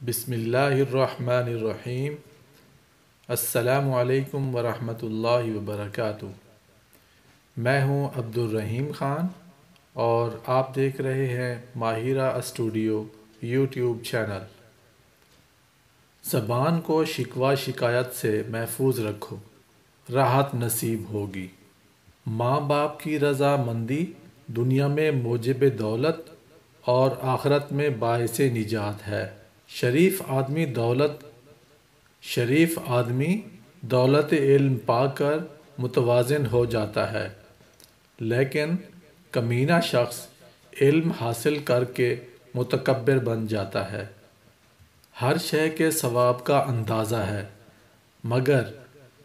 بسم اللہ الرحمن الرحیم۔ السلام علیکم ورحمۃ اللہ وبرکاتہ۔ میں ہوں عبد الرحیم خان اور آپ دیکھ رہے ہیں ماہرہ اسٹوڈیو یوٹیوب چینل۔ زبان کو شکوہ شکایت سے محفوظ رکھو، راحت نصیب ہوگی۔ ماں باپ کی رضا مندی دنیا میں موجب دولت اور آخرت میں باعث نجات ہے۔ شریف آدمی دولت علم پا کر متوازن ہو جاتا ہے، لیکن کمینہ شخص علم حاصل کر کے متکبر بن جاتا ہے۔ ہر شے کے ثواب کا اندازہ ہے، مگر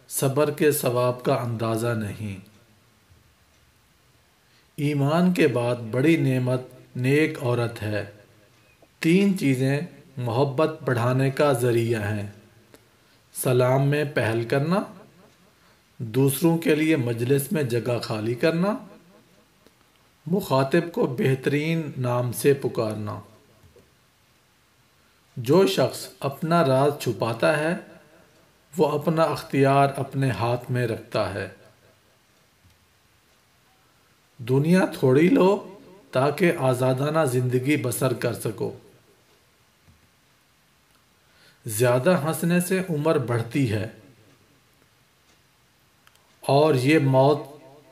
صبر کے ثواب کا اندازہ نہیں۔ ایمان کے بعد بڑی نعمت نیک عورت ہے۔ 3 چیزیں محبت بڑھانے کا ذریعہ ہیں: سلام میں پہل کرنا، دوسروں کے لیے مجلس میں جگہ خالی کرنا، مخاطب کو بہترین نام سے پکارنا۔ جو شخص اپنا راز چھپاتا ہے وہ اپنا اختیار اپنے ہاتھ میں رکھتا ہے۔ دنیا تھوڑی لو تاکہ آزادانہ زندگی بسر کر سکو۔ زیادہ ہنسنے سے عمر بڑھتی ہے اور یہ موت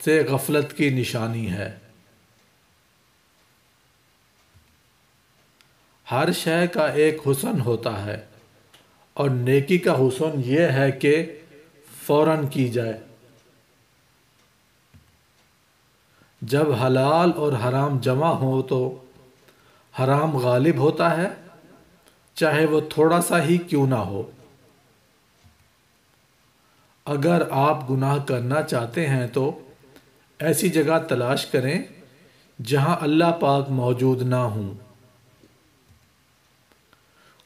سے غفلت کی نشانی ہے۔ ہر شے کا ایک حسن ہوتا ہے اور نیکی کا حسن یہ ہے کہ فوراً کی جائے۔ جب حلال اور حرام جمع ہو تو حرام غالب ہوتا ہے، چاہے وہ تھوڑا سا ہی کیوں نہ ہو۔ اگر آپ گناہ کرنا چاہتے ہیں تو ایسی جگہ تلاش کریں جہاں اللہ پاک موجود نہ ہوں۔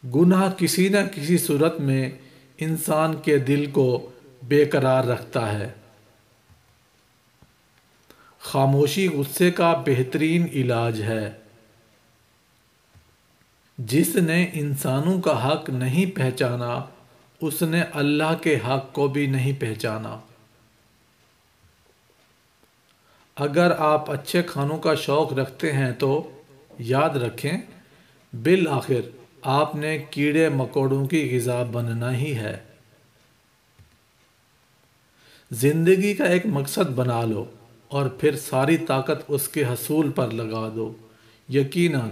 گناہ کسی نہ کسی صورت میں انسان کے دل کو بے قرار رکھتا ہے۔ خاموشی غصے کا بہترین علاج ہے۔ جس نے انسانوں کا حق نہیں پہچانا اس نے اللہ کے حق کو بھی نہیں پہچانا۔ اگر آپ اچھے کھانوں کا شوق رکھتے ہیں تو یاد رکھیں بالآخر آپ نے کیڑے مکوڑوں کی غذا بننا ہی ہے۔ زندگی کا ایک مقصد بنا لو اور پھر ساری طاقت اس کے حصول پر لگا دو، یقیناً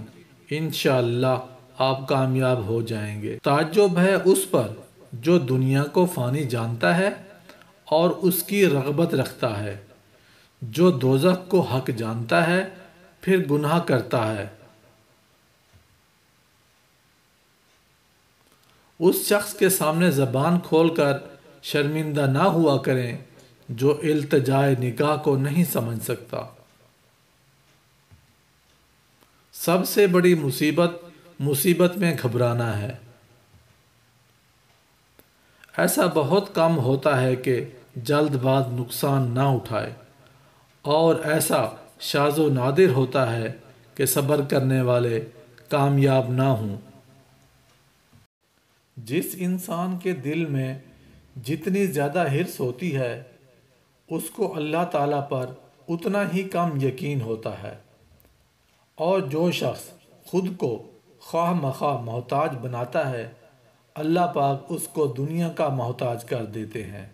انشاءاللہ آپ کامیاب ہو جائیں گے۔ تعجب ہے اس پر جو دنیا کو فانی جانتا ہے اور اس کی رغبت رکھتا ہے، جو دوزخ کو حق جانتا ہے پھر گناہ کرتا ہے۔ اس شخص کے سامنے زبان کھول کر شرمندہ نہ ہوا کریں جو التجائے نکاح کو نہیں سمجھ سکتا۔ سب سے بڑی مصیبت میں گھبرانا ہے۔ ایسا بہت کم ہوتا ہے کہ جلد باز نقصان نہ اٹھائے، اور ایسا شاذ و نادر ہوتا ہے کہ صبر کرنے والے کامیاب نہ ہوں۔ جس انسان کے دل میں جتنی زیادہ حرص ہوتی ہے اس کو اللہ تعالیٰ پر اتنا ہی کم یقین ہوتا ہے، اور جو شخص خود کو خواہ مخواہ محتاج بناتا ہے اللہ پاک اس کو دنیا کا محتاج کر دیتے ہیں۔